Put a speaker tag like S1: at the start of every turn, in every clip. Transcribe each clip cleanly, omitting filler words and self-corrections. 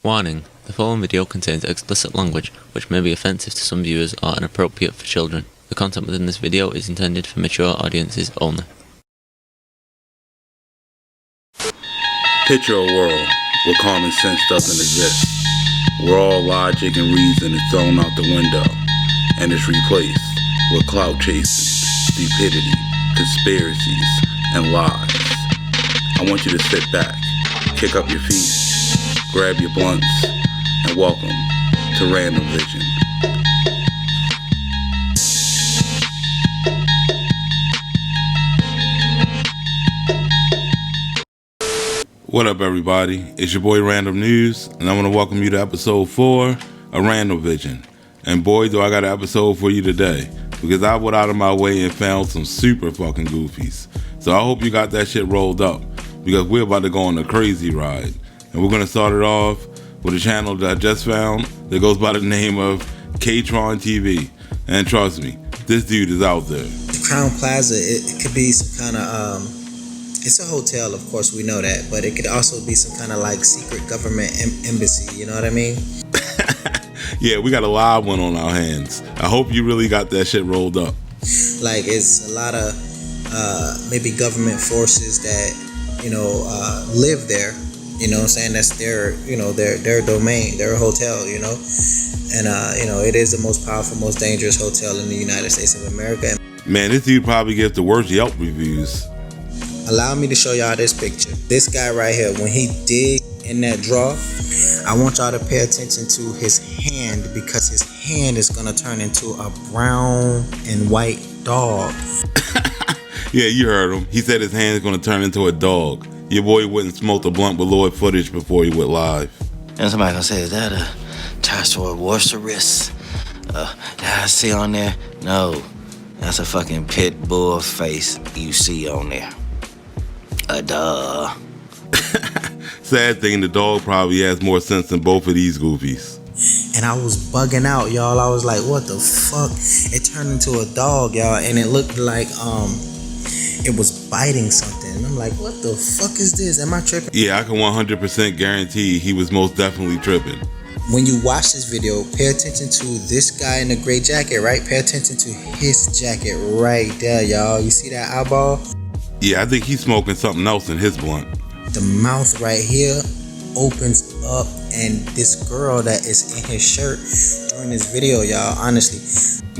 S1: Warning, the following video contains explicit language which may be offensive to some viewers or inappropriate for children. The content within this video is intended for mature audiences only.
S2: Picture a world where common sense doesn't exist, where all logic and reason is thrown out the window and is replaced with clout chasing, stupidity, conspiracies, and lies. I want you to sit back, kick up your feet, grab your blunts, and welcome to Randomvision. What up, everybody? It's your boy Random News, and I want to welcome you to episode 4 of Randomvision. And boy, do I got an episode for you today, because I went out of my way and found some super fucking goofies. So I hope you got that shit rolled up, because we're about to go on a crazy ride. And we're going to start it off with a channel that I just found that goes by the name of KtronTV. And trust me, this dude is out there.
S3: The Crown Plaza, it could be some kind of, it's a hotel, of course, we know that, but it could also be some kind of like secret government embassy, you know what I mean?
S2: Yeah, we got a live one on our hands. I hope you really got that shit rolled up.
S3: Like, it's a lot of maybe government forces that, live there, you know what I'm saying? That's their, their domain, their hotel, you know? And, it is the most powerful, most dangerous hotel in the United States of America.
S2: Man, this dude probably gives the worst Yelp reviews.
S3: Allow me to show y'all this picture. This guy right here, when he dig in that drawer, I want y'all to pay attention to his hand, because his hand is gonna turn into a brown and white dog.
S2: Yeah, you heard him. He said his hand is gonna turn into a dog. Your boy wouldn't smoke the blunt with Lloyd footage before he went live.
S4: And somebody gonna say, is that a Tyrannosaurus? That I see on there? No, that's a fucking pit bull face you see on there. Duh.
S2: Sad thing, the dog probably has more sense than both of these goofies.
S3: And I was bugging out, y'all. I was like, what the fuck? It turned into a dog, y'all, and it looked like it was biting something. And I'm like, what the fuck is this? Am I tripping?
S2: Yeah, I can 100% guarantee he was most definitely tripping.
S3: When you watch this video, pay attention to this guy in the gray jacket, right? Pay attention to his jacket right there, y'all. You see that eyeball?
S2: Yeah, I think he's smoking something else in his blunt.
S3: The mouth right here opens up, and this girl that is in his shirt during this video, y'all, honestly.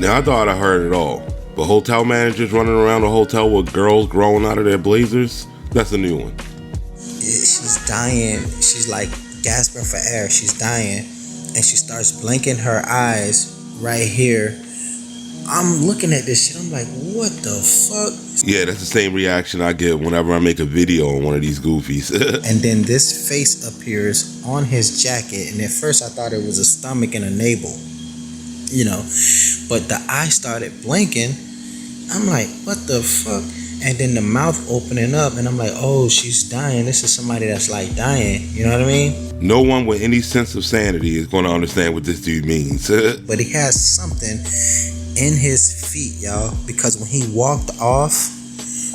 S2: Now, I thought I heard it all, but hotel managers running around a hotel with girls growing out of their blazers, that's a new one.
S3: She's dying. She's like gasping for air. She's dying, and she starts blinking her eyes right here. I'm looking at this shit, I'm like, what the fuck?
S2: Yeah, that's the same reaction I get whenever I make a video on one of these goofies.
S3: And then this face appears on his jacket, and at first I thought it was a stomach and a navel, but the eye started blinking. I'm like, what the fuck? And then the mouth opening up, and I'm like, oh, she's dying. This is somebody that's like dying, you know what I mean?
S2: No one with any sense of sanity is going to understand what this dude means.
S3: But he has something in his feet, y'all, because when he walked off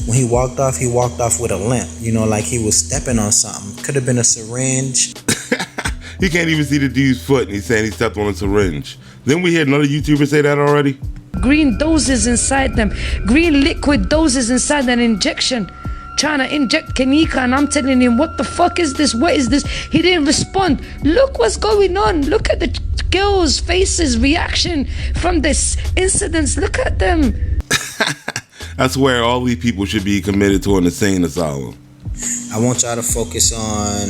S3: with a limp, like he was stepping on something. Could have been a syringe.
S2: He can't even see the dude's foot, and he's saying he stepped on a syringe. Then we heard another YouTuber say that already.
S5: Green doses inside them, green liquid doses inside that injection, trying to inject Kanika, and I'm telling him, what the fuck is this? What is this? He didn't respond. Look what's going on. Look at the girls' faces, reaction from this incidents. Look at them.
S2: I swear all these people should be committed to an insane asylum.
S3: I want y'all to focus on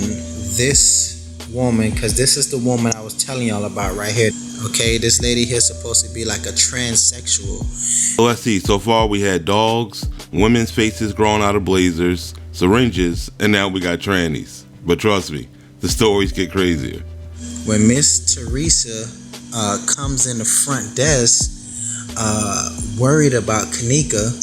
S3: this woman, because this is the woman I was telling y'all about right here. Okay, this lady here is supposed to be like a transsexual.
S2: So let's see, so far we had dogs, women's faces growing out of blazers, syringes, and now we got trannies. But trust me, the stories get crazier.
S3: When Miss Teresa comes in the front desk, worried about Kanika,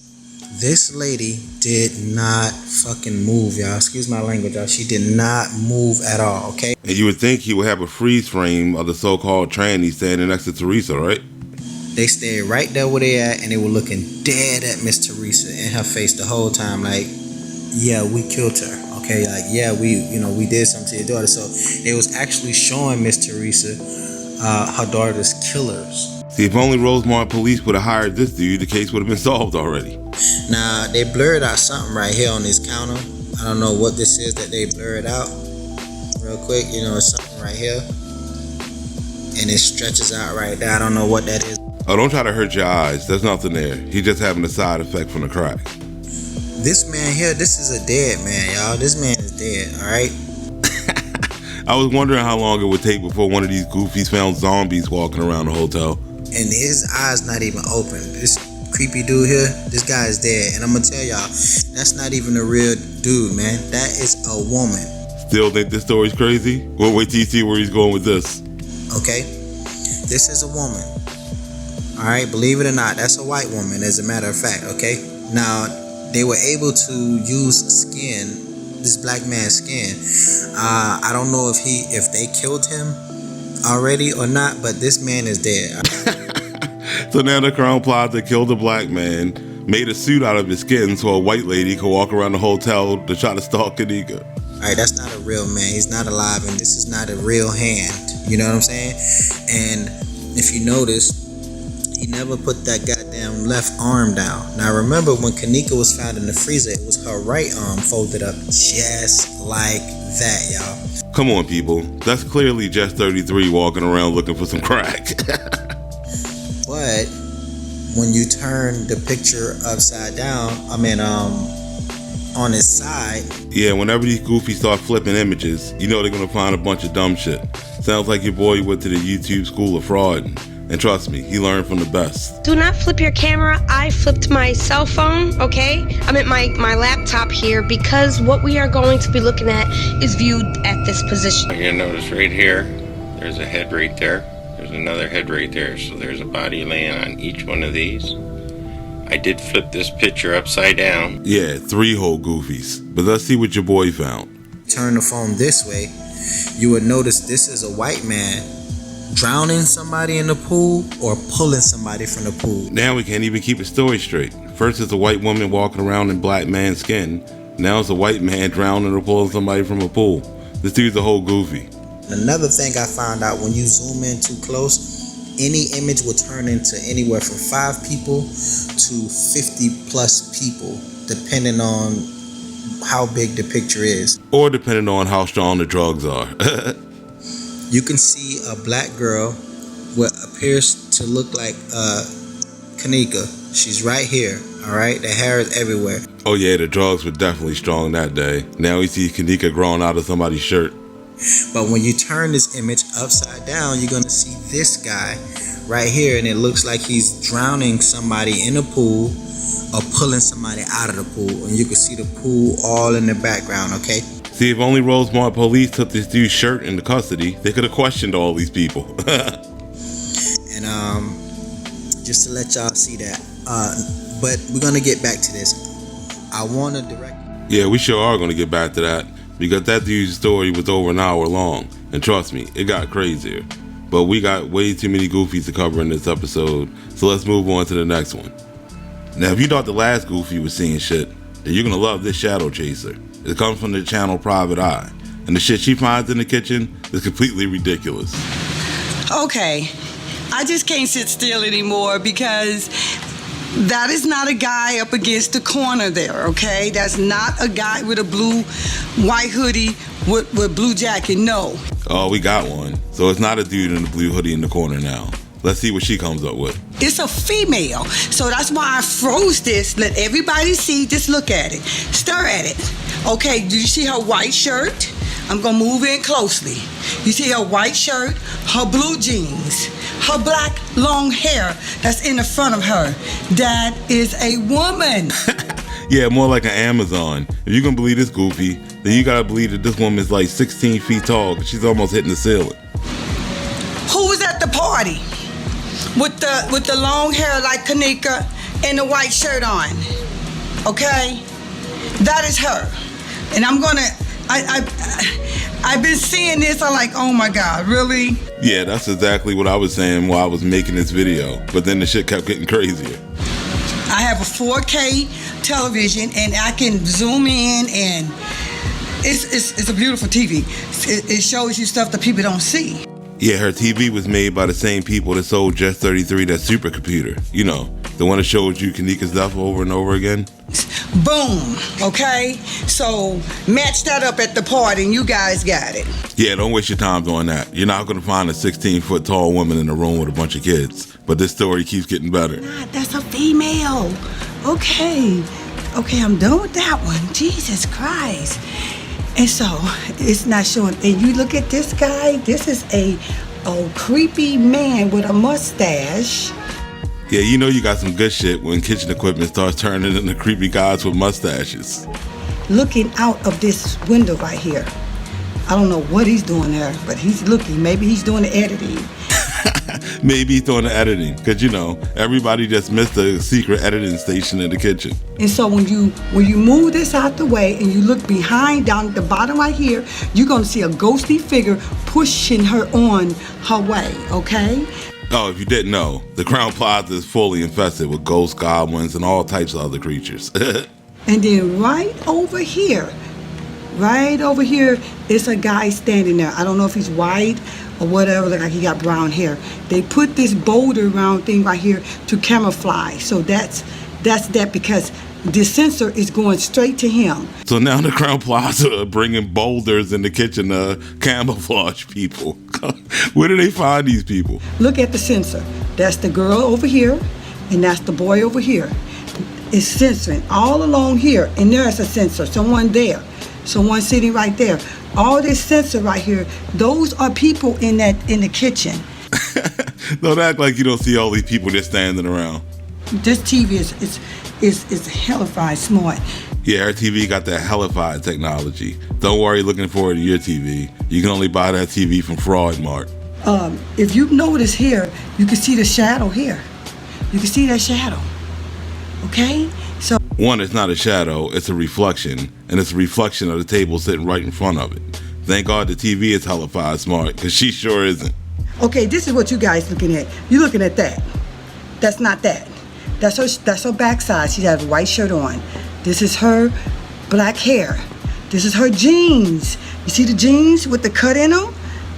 S3: this lady did not fucking move, y'all. Excuse my language, y'all. She did not move at all, okay?
S2: And you would think he would have a freeze frame of the so-called tranny standing next to Teresa, right?
S3: They stayed right there where they at, and they were looking dead at Miss Teresa in her face the whole time, like, yeah, we killed her, Okay, like, yeah, we did something to your daughter. So it was actually showing Miss Teresa her daughter's killers.
S2: See, if only Rosemont police would have hired this dude, the case would have been solved already.
S3: Now, they blurred out something right here on this counter. I don't know what this is that they blurred out. Real quick, it's something right here. And it stretches out right there. I don't know what that is.
S2: Oh, don't try to hurt your eyes. There's nothing there. He's just having a side effect from the crack.
S3: This man here, this is a dead man, y'all. This man is dead, alright?
S2: I was wondering how long it would take before one of these goofies found zombies walking around the hotel.
S3: And his eyes not even open. This creepy dude here, this guy is dead. And I'm gonna tell y'all, that's not even a real dude, man. That is a woman.
S2: Still think this story's crazy? We'll wait till you see where he's going with this.
S3: Okay? This is a woman. Alright, believe it or not, that's a white woman, as a matter of fact, okay? Now, they were able to use skin, this black man's skin. I don't know if they killed him already or not, but this man is dead.
S2: So now the Crown plot to kill the black man, made a suit out of his skin so a white lady could walk around the hotel to try to stalk Kanika.
S3: Alright, that's not a real man. He's not alive, and this is not a real hand. You know what I'm saying? And if you notice, he never put that goddamn left arm down. Now remember, when Kanika was found in the freezer, it was her right arm folded up just like that, y'all.
S2: Come on, people. That's clearly Jess 33 walking around looking for some crack.
S3: But when you turn the picture upside down, on its side.
S2: Yeah, whenever these goofies start flipping images, you know they're gonna find a bunch of dumb shit. Sounds like your boy went to the YouTube school of fraud. And trust me, he learned from the best.
S6: Do not flip your camera. I flipped my cell phone, okay? I'm at my laptop here because what we are going to be looking at is viewed at this position.
S7: You're gonna notice right here, there's a head right there. There's another head right there. So there's a body laying on each one of these. I did flip this picture upside down.
S2: Yeah, 3 whole goofies. But let's see what your boy found.
S3: Turn the phone this way, you would notice this is a white man drowning somebody in the pool or pulling somebody from the pool.
S2: Now we can't even keep a story straight. First it's a white woman walking around in black man's skin. Now it's a white man drowning or pulling somebody from a pool. This dude's a whole goofy.
S3: Another thing I found out, when you zoom in too close, any image will turn into anywhere from 5 people to 50 plus people, depending on how big the picture is.
S2: Or depending on how strong the drugs are.
S3: You can see a black girl, what appears to look like Kanika. She's right here, all right? The hair is everywhere.
S2: Oh yeah, the drugs were definitely strong that day. Now we see Kanika growing out of somebody's shirt.
S3: But when you turn this image upside down, you're gonna see this guy right here, and it looks like he's drowning somebody in a pool or pulling somebody out of the pool. And you can see the pool all in the background, okay?
S2: See, if only Rosemont police took this dude's shirt into custody, they could have questioned all these people.
S3: And just to let y'all see that. But we're gonna get back to this. I want to direct.
S2: Yeah, we sure are gonna get back to that, because that dude's story was over an hour long, and trust me, it got crazier. But we got way too many goofies to cover in this episode, so let's move on to the next one. Now, if you thought the last goofy was seeing shit, then you're gonna love this shadow chaser. It comes from the channel Private Eye, and the shit she finds in the kitchen is completely ridiculous.
S8: Okay, I just can't sit still anymore because that is not a guy up against the corner there, okay? That's not a guy with a blue, white hoodie with blue jacket, no.
S2: Oh, we got one. So it's not a dude in a blue hoodie in the corner now. Let's see what she comes up with.
S8: It's a female, so that's why I froze this. Let everybody see, just look at it. Stare at it. Okay, do you see her white shirt? I'm gonna move in closely. You see her white shirt, her blue jeans, her black long hair that's in the front of her. That is a woman.
S2: Yeah, more like an Amazon. If you can believe this goofy, then you gotta believe that this woman's like 16 feet tall, because she's almost hitting the ceiling.
S8: Who was at the party with the long hair like Kanika and the white shirt on? Okay, that is her. And I'm gonna, I've been seeing this, I'm like, oh my God, really?
S2: Yeah, that's exactly what I was saying while I was making this video, but then the shit kept getting crazier.
S8: I have a 4K television and I can zoom in and It's a beautiful TV. It shows you stuff that people don't see.
S2: Yeah, her TV was made by the same people that sold Jet 33, that supercomputer. You know, the one that showed you Kanika's stuff over and over again.
S8: Boom. Okay? So match that up at the party and you guys got it.
S2: Yeah, don't waste your time doing that. You're not going to find a 16-foot tall woman in a room with a bunch of kids. But this story keeps getting better.
S8: Nah, that's a female. Okay, I'm done with that one. Jesus Christ. And so it's not showing. And you look at this guy. This is a creepy man with a mustache.
S2: Yeah, you know you got some good shit when kitchen equipment starts turning into creepy guys with mustaches.
S8: Looking out of this window right here. I don't know what he's doing there, but he's looking. Maybe he's doing the editing.
S2: Maybe he's doing the editing, because you know everybody just missed the secret editing station in the kitchen.
S8: And so when you move this out the way and you look behind, down at the bottom right here, you're gonna see a ghostly figure pushing her on her way. Okay.
S2: Oh, if you didn't know, the Crown Plaza is fully infested with ghosts, goblins, and all types of other creatures.
S8: And then right over here is a guy standing there. I don't know if he's white or whatever, look like he got brown hair. They put this boulder round thing right here to camouflage. So that's that, because the sensor is going straight to him.
S2: So now the Crown Plaza are bringing boulders in the kitchen to camouflage people. Where do they find these people?
S8: Look at the sensor. That's the girl over here, and that's the boy over here. It's censoring all along here, and there's a sensor, someone there, someone sitting right there. All this sensor right here, those are people in the kitchen.
S2: Don't act like you don't see all these people just standing around.
S8: This TV is hellified smart.
S2: Yeah, our TV got that hellified technology. Don't worry looking forward to your TV. You can only buy that TV from Fraud Mart.
S8: If you notice here, you can see the shadow here. You can see that shadow. Okay? So
S2: one, it's not a shadow, it's a reflection, and it's a reflection of the table sitting right in front of it. Thank God the TV is hellified smart, because she sure isn't.
S8: Okay, this is what you guys looking at. You're looking at that. That's not that. That's her backside. She has a white shirt on. This is her black hair. This is her jeans. You see the jeans with the cut in them?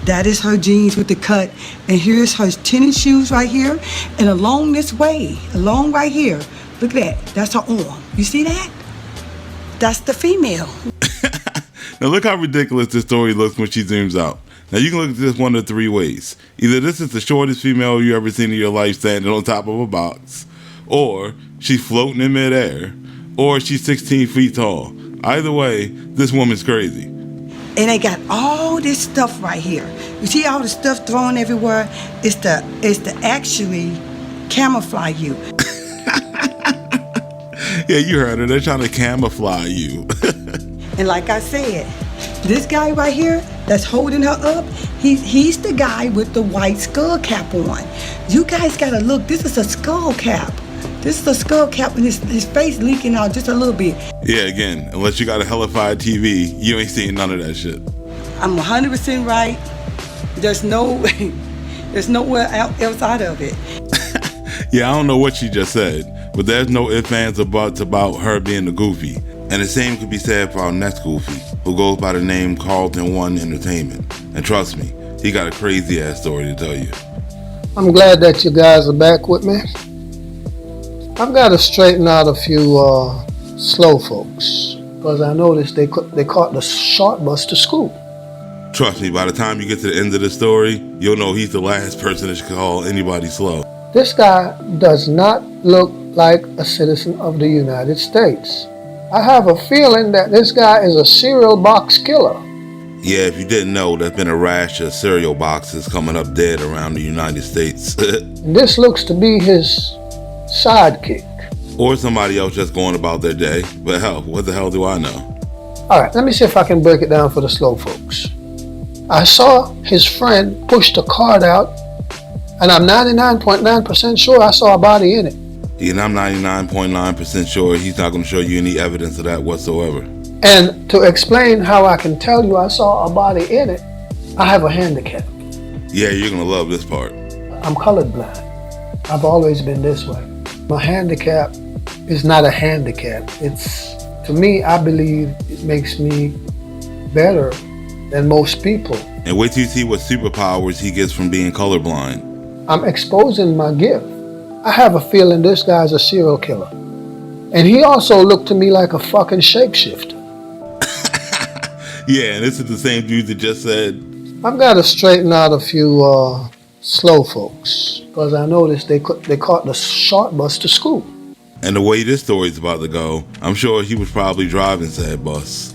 S8: That is her jeans with the cut. And here's her tennis shoes right here. And along this way, along right here, look at that. That's her arm. You see that? That's the female.
S2: Now look how ridiculous this story looks when she zooms out. Now you can look at this one of three ways. Either this is the shortest female you ever seen in your life standing on top of a box, or she's floating in midair, or she's 16 feet tall. Either way, this woman's crazy.
S8: And they got all this stuff right here. You see all the stuff thrown everywhere? It's to actually camouflage you.
S2: Yeah, you heard her. They're trying to camouflage you.
S8: And like I said, this guy right here that's holding her up, he's the guy with the white skull cap on. You guys gotta look. This is a skull cap. This is a skull cap, and his face leaking out just a little bit.
S2: Yeah, again, unless you got a hellified TV, you ain't seeing none of that shit.
S8: I'm 100% right. There's nowhere else out of it.
S2: Yeah, I don't know what she just said, but there's no ifs, ands, or buts about her being a goofy. And the same could be said for our next goofy, who goes by the name Carlton One Entertainment. And trust me, he got a crazy ass story to tell you.
S9: I'm glad that you guys are back with me. I've got to straighten out a few slow folks, because I noticed they caught the short bus to school.
S2: Trust me, by the time you get to the end of the story, you'll know he's the last person that should call anybody slow.
S9: This guy does not look like a citizen of the United States. I have a feeling that this guy is a cereal box killer.
S2: Yeah, if you didn't know, there's been a rash of cereal boxes coming up dead around the United States.
S9: And this looks to be his sidekick.
S2: Or somebody else just going about their day. But hell, what the hell do I know?
S9: Alright, let me see if I can break it down for the slow folks. I saw his friend push the cart out, and I'm 99.9% sure I saw a body in it.
S2: Yeah, and I'm 99.9% sure he's not going to show you any evidence of that whatsoever.
S9: And to explain how I can tell you I saw a body in it, I have a handicap.
S2: Yeah, you're going to love this part.
S9: I'm colorblind. I've always been this way. My handicap is not a handicap. It's, to me, I believe it makes me better than most people.
S2: And wait till you see what superpowers he gets from being colorblind.
S9: I'm exposing my gift. I have a feeling this guy's a serial killer. And he also looked to me like a fucking shapeshifter.
S2: Yeah, and this is the same dude that just said,
S9: I've got to straighten out a few slow folks, because I noticed they caught the short bus to school.
S2: and the way this story's about to go, I'm sure he was probably driving said bus.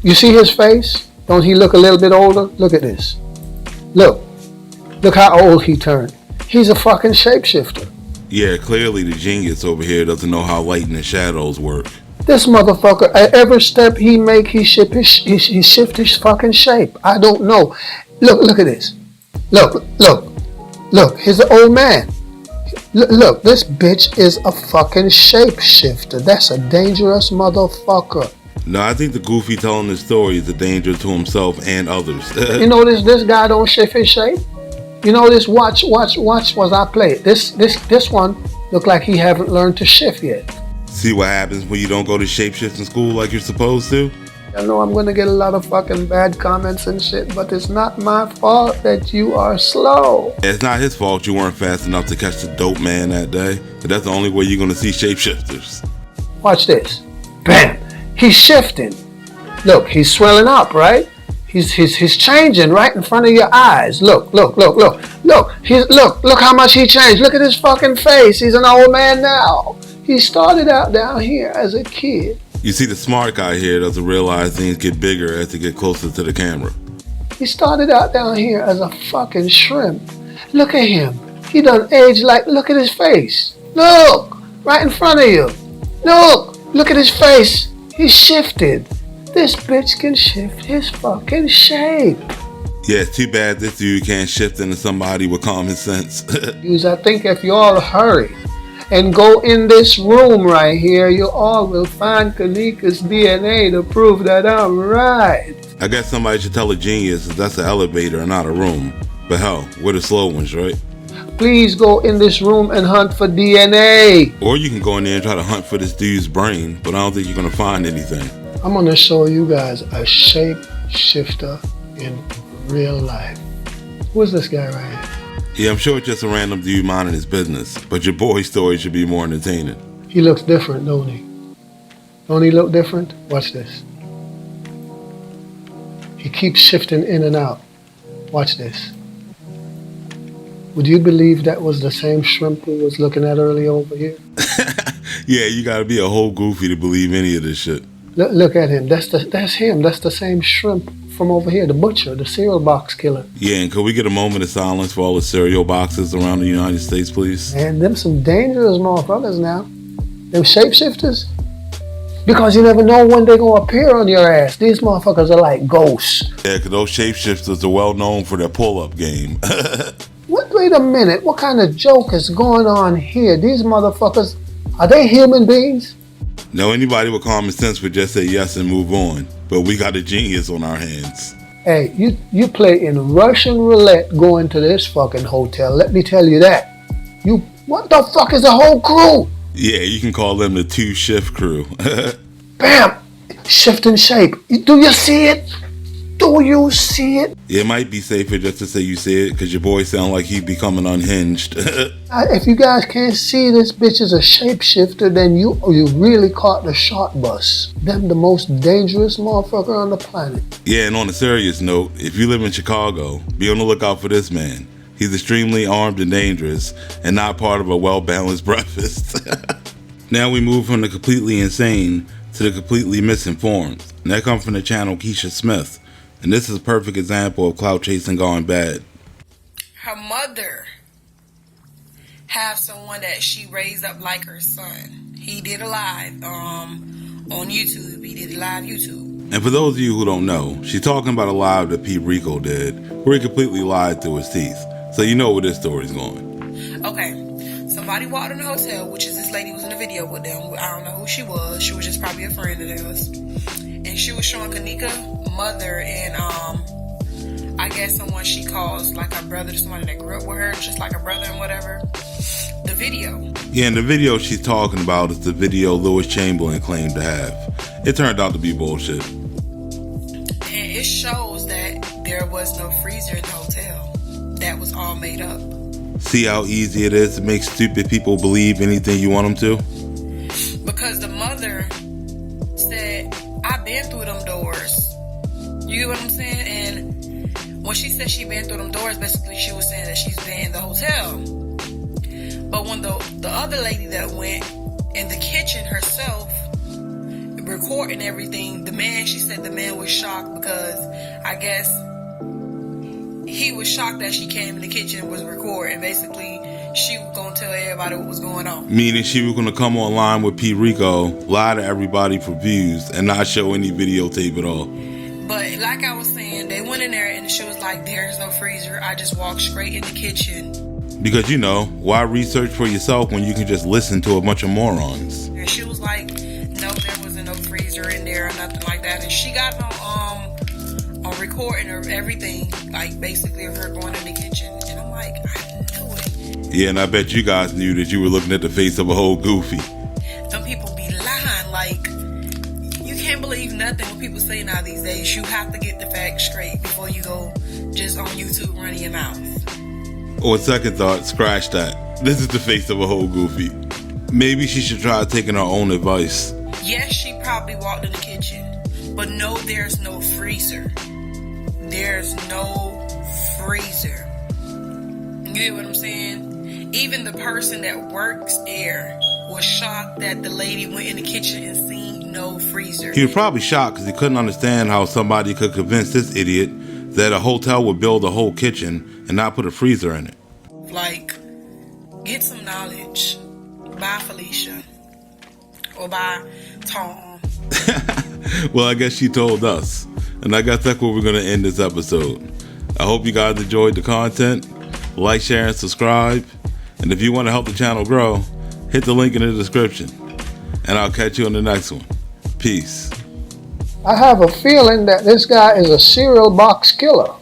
S9: You see his face? Don't he look a little bit older? Look at this. Look how old he turned. He's a fucking shapeshifter.
S2: Yeah, clearly the genius over here doesn't know how light and the shadows work.
S9: This motherfucker, at every step he make, he shift his fucking shape. I don't know. Look at this. Look. He's an old man. Look, this bitch is a fucking shapeshifter. That's a dangerous motherfucker.
S2: No, I think the goofy telling this story is a danger to himself and others.
S9: You know this guy don't shift his shape? You know this, watch as I play it. This one look like he haven't learned to shift yet.
S2: See what happens when you don't go to shapeshifting school like you're supposed to?
S9: I know I'm gonna get a lot of fucking bad comments and shit, but it's not my fault that you are slow.
S2: It's not his fault you weren't fast enough to catch the dope man that day, but that's the only way you're gonna see shapeshifters.
S9: Watch this. Bam! He's shifting. Look, he's swelling up, right? He's changing right in front of your eyes. Look. Look how much he changed. Look at his fucking face. He's an old man now. He started out down here as a kid.
S2: You see, the smart guy here doesn't realize things get bigger as they get closer to the camera.
S9: He started out down here as a fucking shrimp. Look at him. He done aged like, look at his face. Look, right in front of you. Look at his face. He's shifted. This bitch can shift his fucking shape.
S2: Yeah, it's too bad this dude can't shift into somebody with common sense.
S9: I think if you all hurry and go in this room right here, you all will find Kanika's DNA to prove that I'm right.
S2: I guess somebody should tell a genius that that's an elevator and not a room. But hell, we're the slow ones, right?
S9: Please go in this room and hunt for DNA.
S2: Or you can go in there and try to hunt for this dude's brain, but I don't think you're gonna find anything.
S9: I'm gonna show you guys a shape shifter in real life. Who is this guy right here?
S2: Yeah, I'm sure it's just a random dude minding his business, but your boy's story should be more entertaining.
S9: He looks different, don't he? Don't he look different? Watch this. He keeps shifting in and out. Watch this. Would you believe that was the same shrimp we was looking at earlier over here?
S2: Yeah, you gotta be a whole goofy to believe any of this shit.
S9: Look at him. That's him. That's the same shrimp from over here, the butcher, the cereal box killer.
S2: Yeah, and could we get a moment of silence for all the cereal boxes around the United States, please?
S9: Man, them some dangerous motherfuckers now. Them shapeshifters. Because you never know when they're gonna appear on your ass. These motherfuckers are like ghosts.
S2: Yeah, because those shapeshifters are well known for their pull-up game.
S9: Wait a minute. What kind of joke is going on here? These motherfuckers, are they human beings?
S2: No, anybody with common sense would just say yes and move on. But we got a genius on our hands.
S9: Hey, you play in Russian roulette going to this fucking hotel. Let me tell you that. What the fuck is the whole crew?
S2: Yeah, you can call them the 2-shift crew.
S9: Bam! Shifting shape. Do you see it? Do you see it?
S2: It might be safer just to say you see it, because your boy sound like he becoming unhinged.
S9: If you guys can't see this bitch is a shapeshifter, then you really caught the short bus. Them the most dangerous motherfucker on the planet.
S2: Yeah, and on a serious note, if you live in Chicago, be on the lookout for this man. He's extremely armed and dangerous, and not part of a well-balanced breakfast. Now we move from the completely insane to the completely misinformed. And that comes from the channel Keisha Smith. And this is a perfect example of clout chasing gone bad.
S10: Her mother have someone that she raised up like her son. He did a live on YouTube. He did a live YouTube.
S2: And for those of you who don't know, she's talking about a live that Pete Rico did, where he completely lied through his teeth. So you know where this story's going.
S10: Okay, somebody walked in the hotel, which is this lady was in the video with them. I don't know who she was. She was just probably a friend of theirs. And she was showing Kanika mother and I guess someone she calls like her brother, somebody that grew up with her, just like a brother and whatever. The video.
S2: Yeah, and the video she's talking about is the video Lewis Chamberlain claimed to have. It turned out to be bullshit.
S10: And it shows that there was no freezer in the hotel. That was all made up.
S2: See how easy it is to make stupid people believe anything you want them to?
S10: Because the mother said, I've been through them doors. You get what I'm saying? And when she said she been through them doors, basically she was saying that she's been in the hotel. But when the other lady that went in the kitchen herself, recording everything, she said the man was shocked because I guess he was shocked that she came in the kitchen and was recording. Basically, she was going to tell everybody what was going on.
S2: Meaning she was going to come online with P. Rico, lie to everybody for views, and not show any videotape at all.
S10: But like I was saying, they went in there and she was like, there's no freezer. I just walked straight in the kitchen.
S2: Because, why research for yourself when you can just listen to a bunch of morons?
S10: And she was like, no, there wasn't no freezer in there or nothing like that. And she got on recording of everything, like basically of her going in the kitchen. And I'm like, I knew it.
S2: Yeah, and I bet you guys knew that you were looking at the face of a whole goofy.
S10: Some people be lying, like, you can't believe nothing what people say now these days. You have to get the facts straight before you go just on YouTube running your mouth.
S2: Or second thought, scratch that. This is the face of a whole goofy. Maybe she should try taking her own advice.
S10: Yes, she probably walked in the kitchen, but no, there's no freezer. There's no freezer. You get what I'm saying? Even the person that works there was shocked that the lady went in the kitchen and seen no freezer.
S2: He was probably shocked because he couldn't understand how somebody could convince this idiot that a hotel would build a whole kitchen and not put a freezer in it.
S10: Like, get some knowledge. By Felicia. Or by Tom.
S2: Well, I guess she told us. And I guess that's where we're going to end this episode. I hope you guys enjoyed the content. Like, share, and subscribe. And if you want to help the channel grow, hit the link in the description. And I'll catch you on the next one. Peace.
S9: I have a feeling that this guy is a cereal box killer.